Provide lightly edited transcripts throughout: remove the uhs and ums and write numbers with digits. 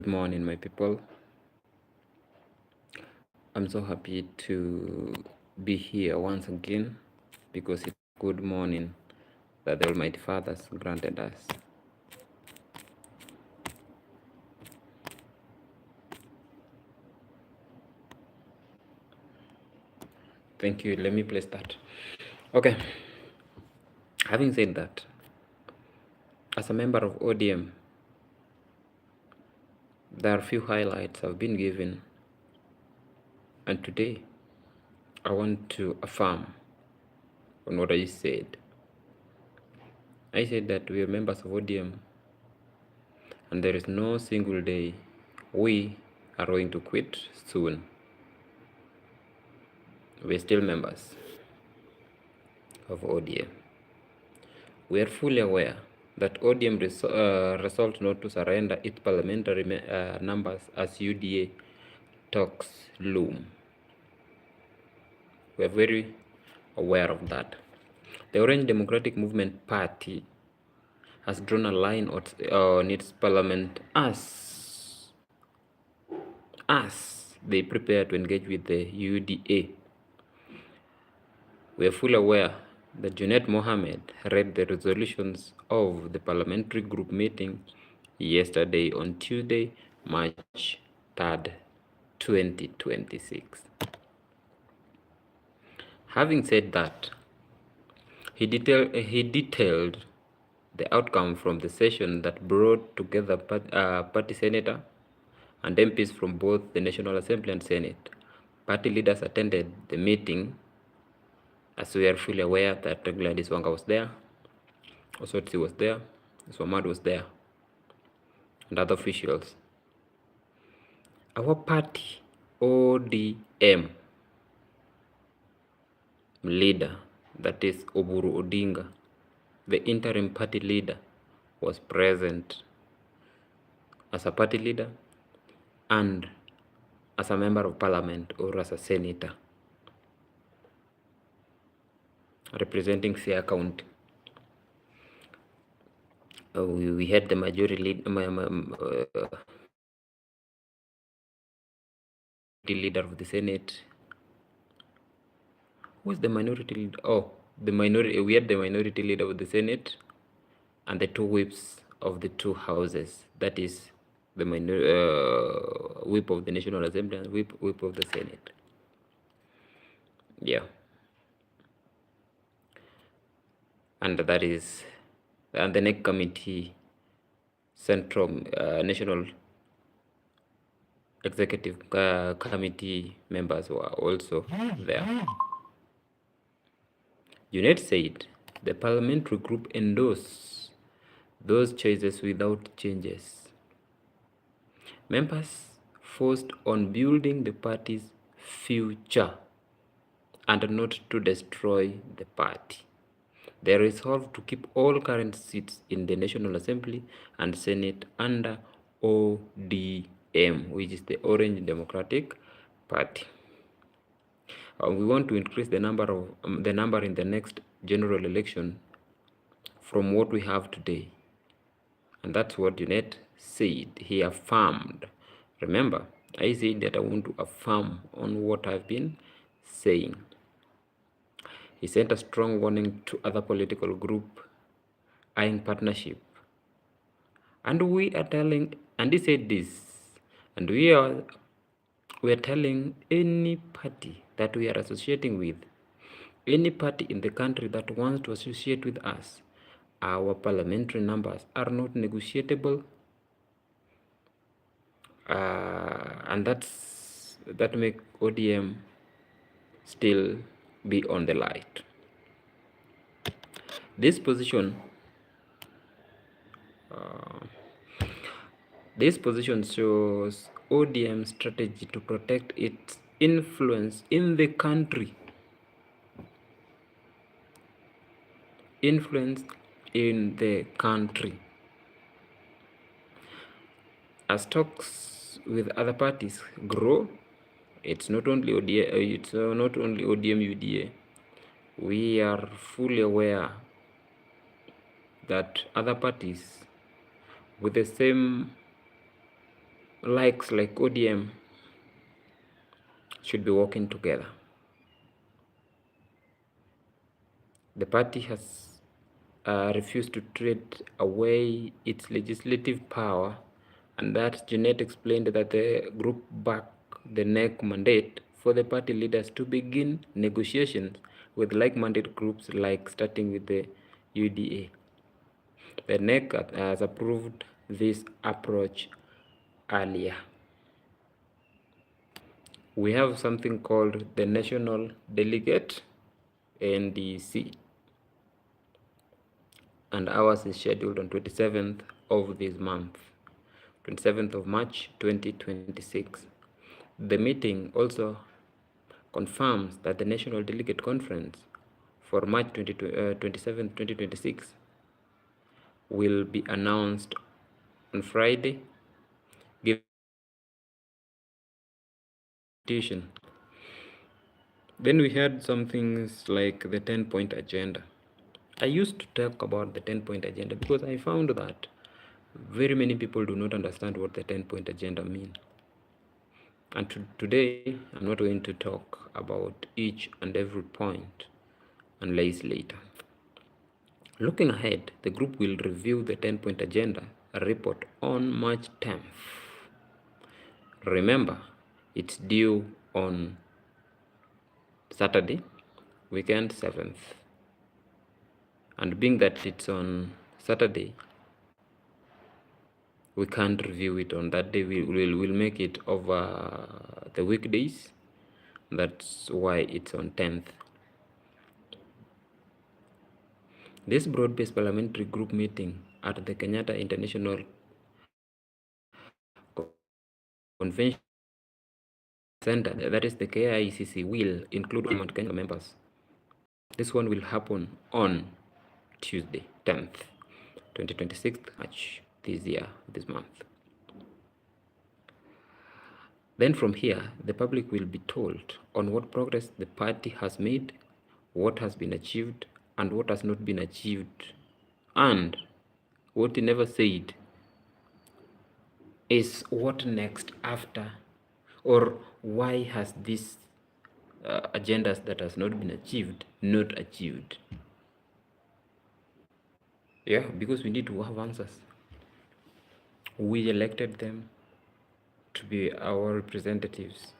Good morning, my people. I'm so happy to be here once again because it's good morning that the Almighty Father has granted us. Thank you. Let me place that. Okay. Having said that, as a member of ODM, there are a few highlights I've been given, and today I want to affirm on what I said. I said that we are members of ODM, and there is no single day we are going to quit soon. We're still members of ODM. We are fully aware that ODM resolved not to surrender its parliamentary numbers as UDA talks loom. We are very aware of that. The Orange Democratic Movement Party has drawn a line on its parliament as they prepare to engage with the UDA. We are fully aware that Junet Mohammed read the resolutions of the parliamentary group meeting yesterday on Tuesday, March 3rd, 2026. Having said that, he detailed the outcome from the session that brought together party senator and MPs from both the National Assembly and Senate. Party leaders attended the meeting, as we are fully aware that Gladys Wanga was there, Osotsi was there, Swamad was there, and other officials. Our party, ODM, leader, that is Oburu Odinga, the interim party leader, was present as a party leader and as a member of parliament or as a senator representing Siaya County. We had the majority leader of the Senate. Who is the minority leader? Oh, we had the minority leader of the Senate and the two whips of the two houses. That is the whip of the National Assembly and whip of the Senate. Yeah. And that is, and the NEC committee, Central National Executive Committee members were also there. UNED said the parliamentary group endorsed those choices without changes. Members forced on building the party's future and not to destroy the party. They resolved to keep all current seats in the National Assembly and Senate under ODM, which is the Orange Democratic Party. We want to increase the number in the next general election from what we have today, and that's what Junet said. He affirmed. Remember, I said that I want to affirm on what I've been saying. He sent a strong warning to other political groups eyeing partnership. And we are telling, and he said this, and we are telling any party that we are associating with, any party in the country that wants to associate with us, our parliamentary numbers are not negotiable, and that make ODM still be on the light. This position shows ODM's strategy to protect its influence in the country. As talks with other parties grow, it's not only ODM UDA. We are fully aware that other parties with the same likes like ODM should be working together. The party has refused to trade away its legislative power, and that Junet explained that the group backed the NEC mandate for the party leaders to begin negotiations with like-minded groups, like starting with the UDA. The NEC has approved this approach earlier. We have something called the National Delegate, NDC, and ours is scheduled on 27th of this month, 27th of March 2026. The meeting also confirms that the National Delegate Conference for March 27, 2026 will be announced on Friday, given Then we had some things like the 10-point agenda. I used to talk about the 10-point agenda because I found that very many people do not understand what the 10-point agenda means. And today, I'm not going to talk about each and every point unless later. Looking ahead, the group will review the 10-point agenda report on March 10th. Remember, it's due on Saturday, weekend 7th. And being that it's on Saturday, we can't review it on that day. We'll make it over the weekdays. That's why it's on 10th. This broad-based parliamentary group meeting at the Kenyatta International Convention Center, that is the KICC, will include Kenya members. This one will happen on Tuesday, 10th, 2026 March this month. Then from here, the public will be told on what progress the party has made, what has been achieved, and what has not been achieved. And what he never said is what next after, or why has this agendas that has not been achieved not achieved. Yeah, because we need to have answers. We elected them to be our representatives,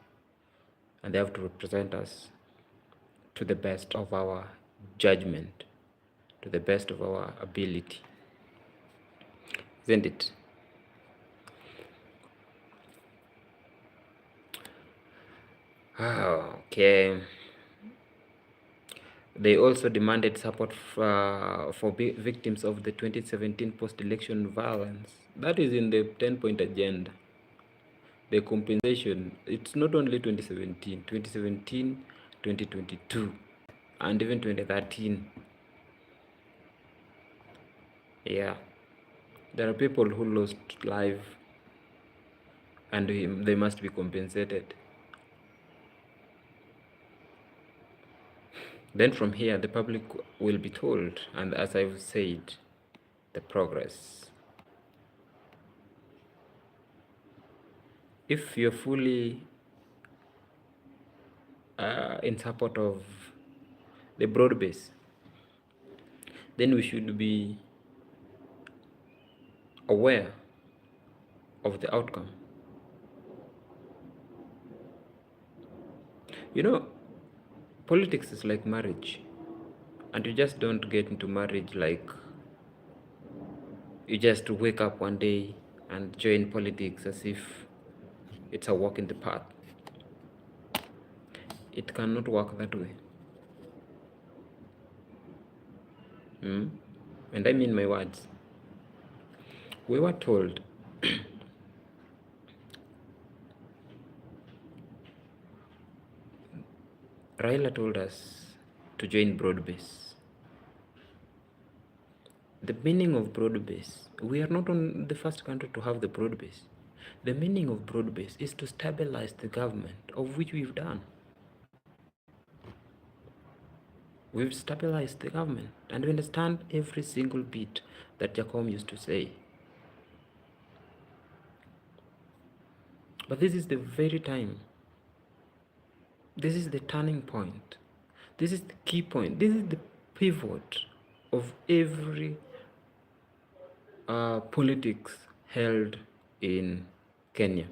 and they have to represent us to the best of our judgment, to the best of our ability. Isn't it? Okay. They also demanded support for victims of the 2017 post-election violence. That is in the 10-point agenda. The compensation, it's not only 2017, 2022, and even 2013. Yeah. There are people who lost life, and they must be compensated. Then from here, the public will be told, and as I've said, the progress. If you're fully in support of the broad base, then we should be aware of the outcome. You know, politics is like marriage, and you just don't get into marriage like you just wake up one day and join politics as if it's a walk in the path. It cannot work that way. And I mean my words. We were told Raila told us to join broad base. The meaning of broad base, we are not on the first country to have the broad base. The meaning of broad base is to stabilize the government, of which we've done. We've stabilized the government, and we understand every single bit that Jacom used to say. But this is the very time. This is the turning point. This is the key point. This is the pivot of every politics held in Kenya.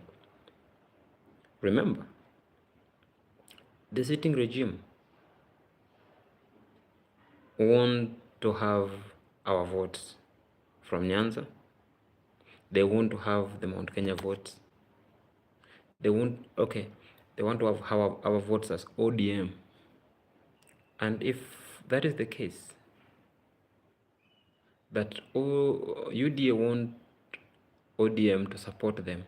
Remember, the sitting regime want to have our votes from Nyanza. They want to have the Mount Kenya votes. They want to have our votes as ODM. And if that is the case, that UDA want ODM to support them,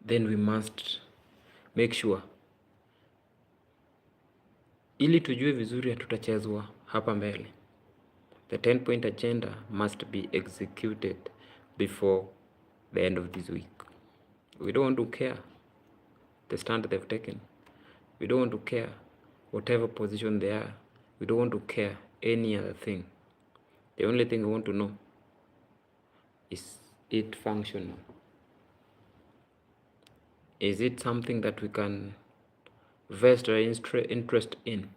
then we must make sure, ili tujue vizuri hatutachezwa hapa mbele. The 10-point agenda must be executed before the end of this week. We don't want to care the stand they've taken. We don't want to care whatever position they are. We don't want to care any other thing. The only thing we want to know is it functional? Is it something that we can vest our interest in?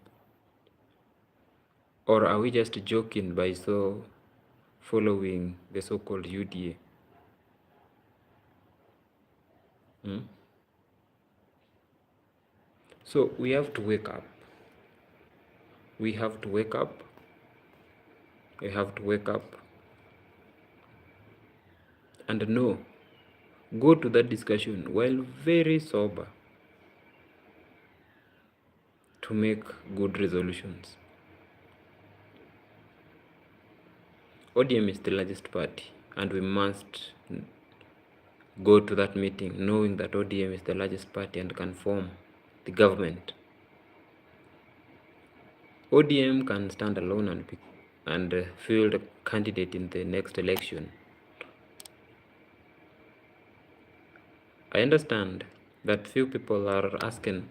Or are we just joking by following the so-called UDA? So we have to wake up. We have to wake up. We have to wake up and know. Go to that discussion while very sober to make good resolutions. ODM is the largest party, and we must go to that meeting knowing that ODM is the largest party and can form the government. ODM can stand alone and field a candidate in the next election. I understand that few people are asking.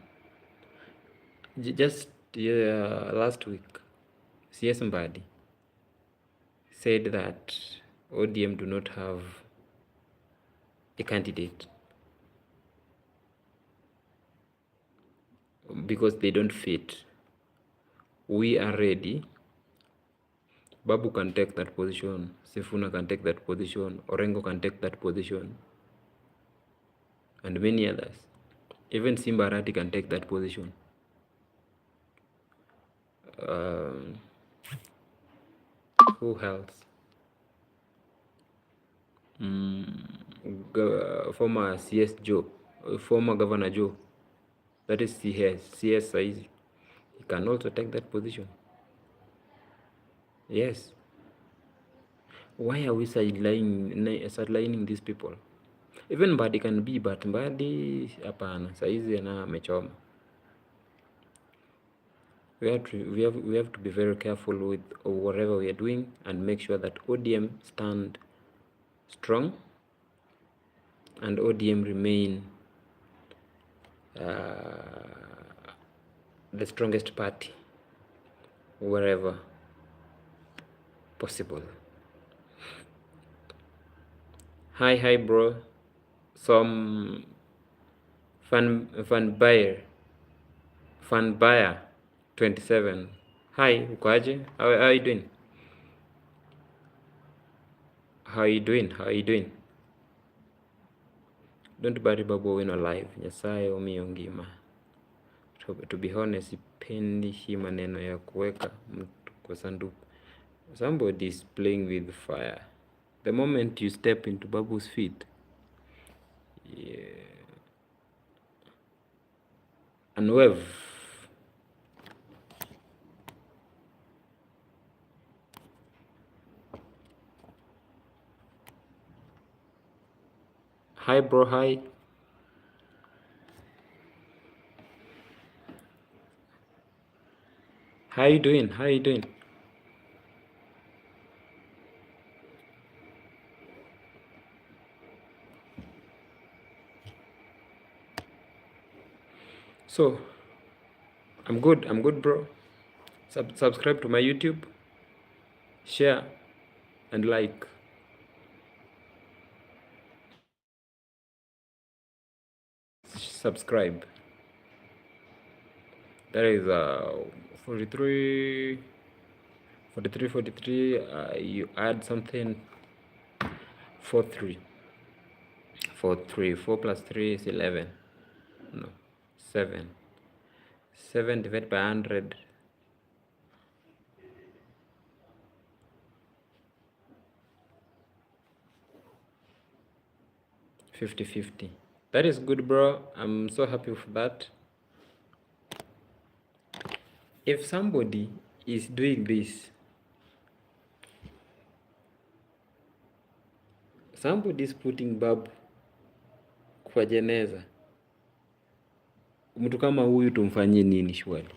Just last week, CS Mbadi said that ODM do not have a candidate because they don't fit. We are ready. Babu can take that position. Sifuna can take that position. Orengo can take that position. And many others. Even Simba Arati can take that position. Who else? Former CS Joe, former Governor Joe, that is CS Saizi. He can also take that position. Yes. Why are we sidelining these people? Even Mbadi can be, but Mbadi hapana, Saizi na amechoma. We have to be very careful with whatever we are doing and make sure that ODM stand strong and ODM remain the strongest party wherever possible. Hi bro. Some fan buyer 27. Hi, ukoaje? How are you doing? How are you doing? Don't bury Babu when alive. Nyasaye omiyo ngima. To be honest, sipendi hii maneno ya kuweka mtu kwa sanduku. Somebody is playing with fire. The moment you step into Babu's feet, and wave. Hi bro, hi. How you doing? So, I'm good bro. Subscribe to my YouTube, share and like. subscribe. That is 43, 43, 43. You add something, 43. 4 3 4 plus 3 is 11. No, 7. 7 divided by 100. 50-50. That is good, bro. I'm so happy with that. If somebody is doing this, somebody is putting bulb kwa jeneza, mtu kama huyu tumfanyie nini shwali?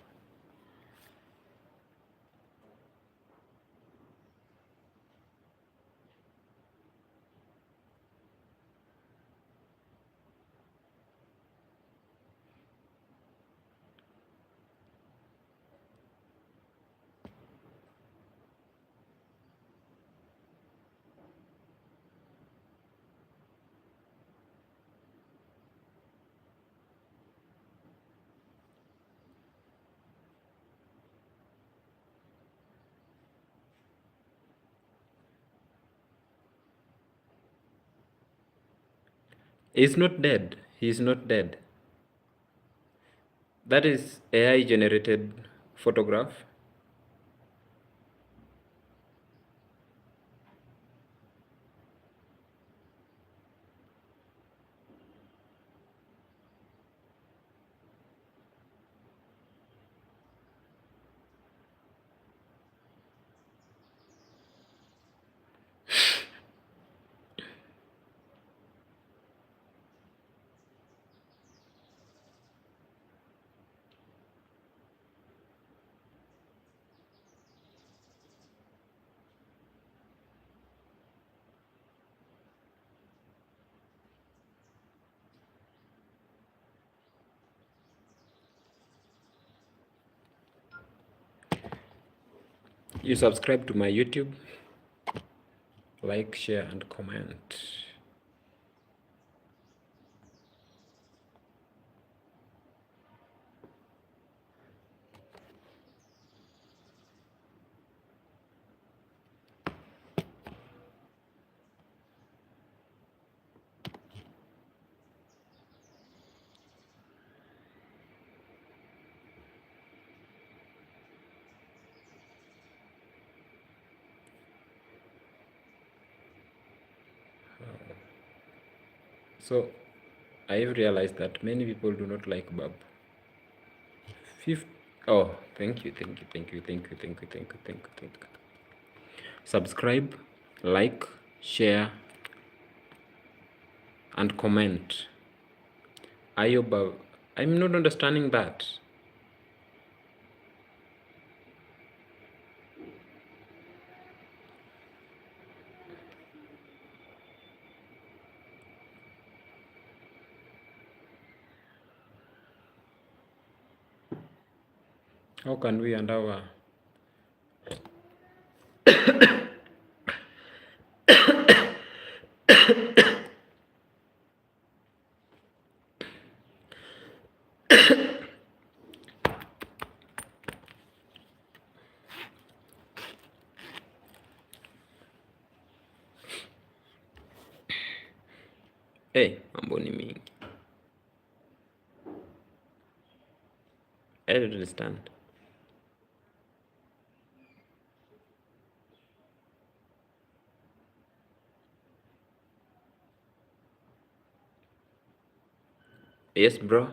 He's not dead. He's not dead. That is AI generated photograph. You subscribe to my YouTube, like, share, and comment. So I've realized that many people do not like Bab. Fifth. Oh, thank you, thank you, thank you, thank you, thank you, thank you, thank you, thank you. Subscribe, like, share, and comment. Ayo, I'm not understanding that. How can we and our hey, mambo ni mingi. I don't understand. Yes, bro.